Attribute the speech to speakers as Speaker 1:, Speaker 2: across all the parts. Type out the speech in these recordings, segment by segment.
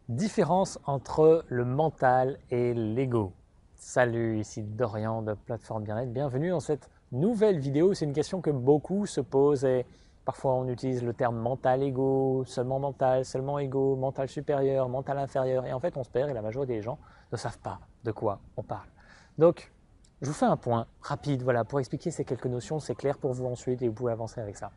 Speaker 1: Différence entre le mental et l'ego. Salut, ici Dorian de Plateforme Bien-être. Bienvenue dans cette nouvelle vidéo. C'est une question que beaucoup se posent et parfois on utilise le terme mental-ego, seulement ego, mental supérieur, mental inférieur. Et en fait, on se perd et la majorité des gens ne savent pas de quoi on parle. Donc, je vous fais un point rapide pour expliquer ces quelques notions. C'est clair pour vous ensuite et vous pouvez avancer avec ça.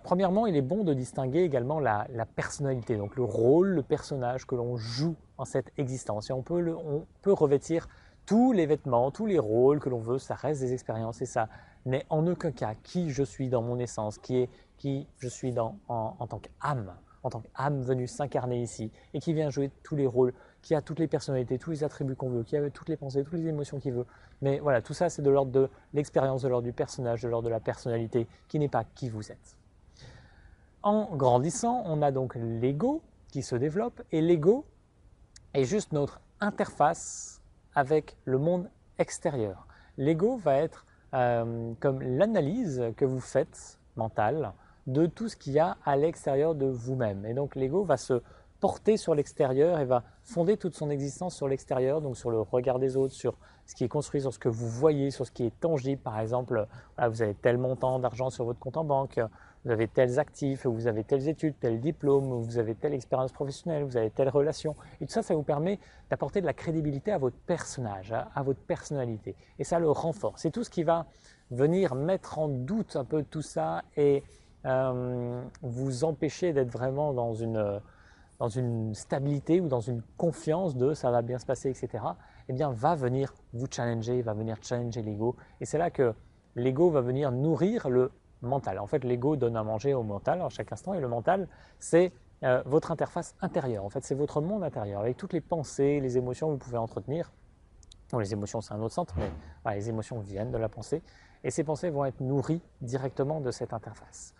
Speaker 1: Premièrement, il est bon de distinguer également la personnalité, donc le rôle, le personnage que l'on joue en cette existence. Et on peut revêtir tous les vêtements, tous les rôles que l'on veut, ça reste des expériences et ça n'est en aucun cas qui je suis dans mon essence, qui je suis en tant qu'âme venue s'incarner ici et qui vient jouer tous les rôles, qui a toutes les personnalités, tous les attributs qu'on veut, qui a toutes les pensées, toutes les émotions qu'il veut. Mais voilà, tout ça c'est de l'ordre de l'expérience, de l'ordre du personnage, de l'ordre de la personnalité, qui n'est pas qui vous êtes. En grandissant, on a donc l'ego qui se développe et l'ego est juste notre interface avec le monde extérieur. L'ego va être comme l'analyse que vous faites mentale de tout ce qu'il y a à l'extérieur de vous-même. Et donc l'ego va se porter sur l'extérieur et va fonder toute son existence sur l'extérieur, donc sur le regard des autres, sur ce qui est construit, sur ce que vous voyez, sur ce qui est tangible. Par exemple, vous avez tel montant d'argent sur votre compte en banque, vous avez tels actifs, vous avez telles études, tel diplôme, vous avez telle expérience professionnelle, vous avez telle relation. Et tout ça, ça vous permet d'apporter de la crédibilité à votre personnage, à votre personnalité. Et ça le renforce. C'est tout ce qui va venir mettre en doute un peu tout ça et vous empêcher d'être vraiment dans une stabilité ou dans une confiance de ça va bien se passer, etc., eh bien, va venir vous challenger, va venir challenger l'ego. Et c'est là que l'ego va venir nourrir le mental. En fait, l'ego donne à manger au mental à chaque instant et le mental, c'est votre interface intérieure. En fait, c'est votre monde intérieur avec toutes les pensées, les émotions que vous pouvez entretenir. Bon, les émotions, c'est un autre centre, mais voilà, les émotions viennent de la pensée et ces pensées vont être nourries directement de cette interface.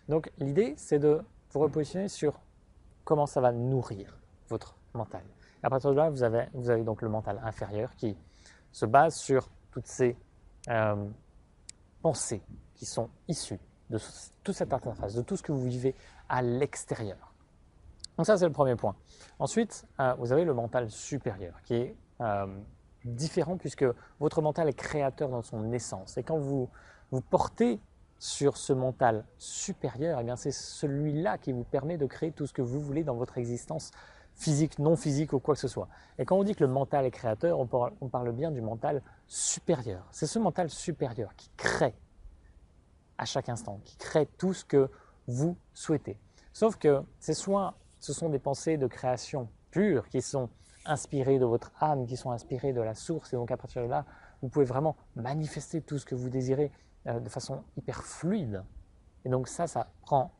Speaker 1: Donc, l'idée, c'est de vous repositionner sur comment ça va nourrir votre mental. Et à partir de là, vous avez donc le mental inférieur qui se base sur toutes ces pensées qui sont issues de toute cette interface, de tout ce que vous vivez à l'extérieur. Donc ça, c'est le premier point. Ensuite, vous avez le mental supérieur qui est différent puisque votre mental est créateur dans son essence. Et quand vous portez sur ce mental supérieur, eh bien c'est celui-là qui vous permet de créer tout ce que vous voulez dans votre existence physique, non physique ou quoi que ce soit. Et quand on dit que le mental est créateur, on parle bien du mental supérieur. C'est ce mental supérieur qui crée à chaque instant, qui crée tout ce que vous souhaitez. Sauf que ce sont des pensées de création pure qui sont inspirées de votre âme, qui sont inspirées de la source. Et donc à partir de là, vous pouvez vraiment manifester tout ce que vous désirez de façon hyper fluide. Et donc ça prend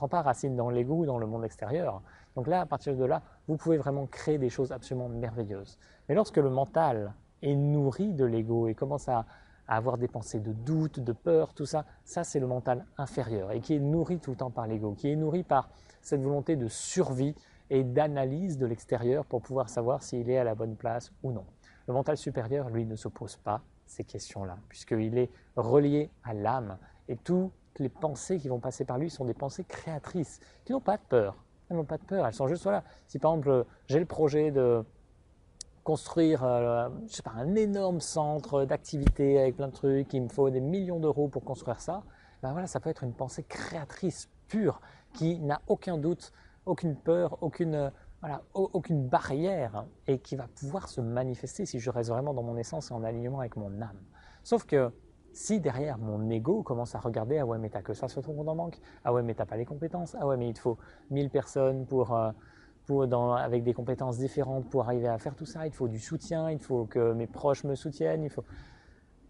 Speaker 1: pas racine dans l'ego ou dans le monde extérieur. Donc là, à partir de là, vous pouvez vraiment créer des choses absolument merveilleuses. Mais lorsque le mental est nourri de l'ego et commence à avoir des pensées de doute, de peur, tout ça, ça c'est le mental inférieur et qui est nourri tout le temps par l'ego, qui est nourri par cette volonté de survie et d'analyse de l'extérieur pour pouvoir savoir s'il est à la bonne place ou non. Le mental supérieur, lui, ne se pose pas ces questions-là, puisqu'il est relié à l'âme et toutes les pensées qui vont passer par lui sont des pensées créatrices, qui n'ont pas de peur. Elles n'ont pas de peur, elles sont juste voilà. Si par exemple j'ai le projet de construire je sais pas, un énorme centre d'activité avec plein de trucs, il me faut des millions d'euros pour construire ça, ben voilà, ça peut être une pensée créatrice pure qui n'a aucun doute, aucune peur, aucune barrière et qui va pouvoir se manifester si je reste vraiment dans mon essence et en alignement avec mon âme. Sauf que si derrière mon ego commence à regarder, ah ouais mais t'as que ça sur ton compte en banque, ah ouais mais t'as pas les compétences, ah ouais mais il te faut 1000 personnes avec des compétences différentes pour arriver à faire tout ça, il faut du soutien, il faut que mes proches me soutiennent,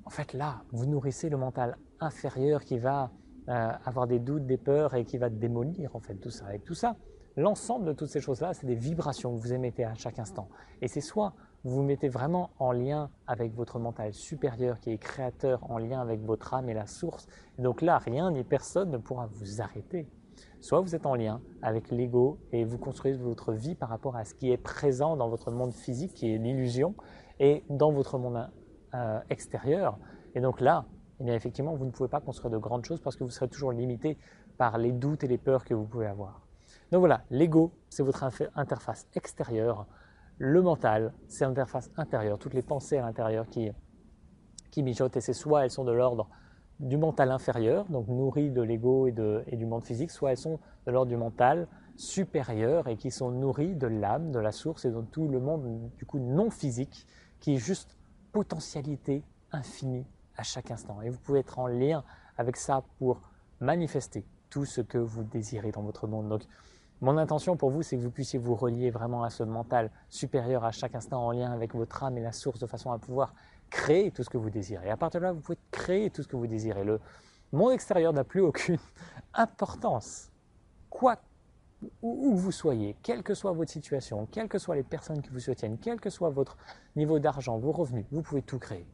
Speaker 1: En fait là, vous nourrissez le mental inférieur qui va avoir des doutes, des peurs et qui va démolir en fait tout ça. Avec tout ça, l'ensemble de toutes ces choses-là, c'est des vibrations que vous émettez à chaque instant. Et c'est soit vous vous mettez vraiment en lien avec votre mental supérieur qui est créateur, en lien avec votre âme et la source. Et donc là, rien ni personne ne pourra vous arrêter. Soit vous êtes en lien avec l'ego et vous construisez votre vie par rapport à ce qui est présent dans votre monde physique, qui est l'illusion, et dans votre monde extérieur. Et donc là, eh bien, effectivement, vous ne pouvez pas construire de grandes choses parce que vous serez toujours limité par les doutes et les peurs que vous pouvez avoir. Donc voilà, l'ego, c'est votre interface extérieure. Le mental, c'est l'interface intérieure, toutes les pensées à l'intérieur qui mijotent, et c'est soit elles sont de l'ordre du mental inférieur, donc nourries de l'ego et du monde physique, soit elles sont de l'ordre du mental supérieur et qui sont nourries de l'âme, de la source et de tout le monde du coup non physique, qui est juste potentialité infinie à chaque instant. Et vous pouvez être en lien avec ça pour manifester tout ce que vous désirez dans votre monde. Donc, mon intention pour vous, c'est que vous puissiez vous relier vraiment à ce mental supérieur à chaque instant en lien avec votre âme et la source de façon à pouvoir créer tout ce que vous désirez. Et à partir de là, vous pouvez créer tout ce que vous désirez. Le monde extérieur n'a plus aucune importance. Quoi, où vous soyez, quelle que soit votre situation, quelles que soient les personnes qui vous soutiennent, quel que soit votre niveau d'argent, vos revenus, vous pouvez tout créer.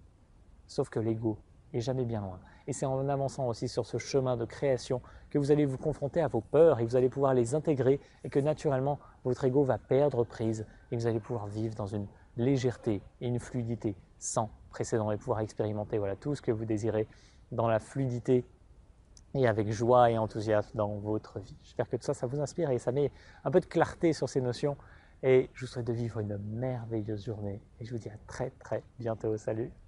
Speaker 1: Sauf que l'ego est jamais bien loin. Et c'est en avançant aussi sur ce chemin de création que vous allez vous confronter à vos peurs et que vous allez pouvoir les intégrer et que naturellement votre ego va perdre prise et que vous allez pouvoir vivre dans une légèreté et une fluidité sans précédent et pouvoir expérimenter voilà, tout ce que vous désirez dans la fluidité et avec joie et enthousiasme dans votre vie. J'espère que tout ça, ça vous inspire et ça met un peu de clarté sur ces notions. Et je vous souhaite de vivre une merveilleuse journée et je vous dis à très très bientôt. Salut!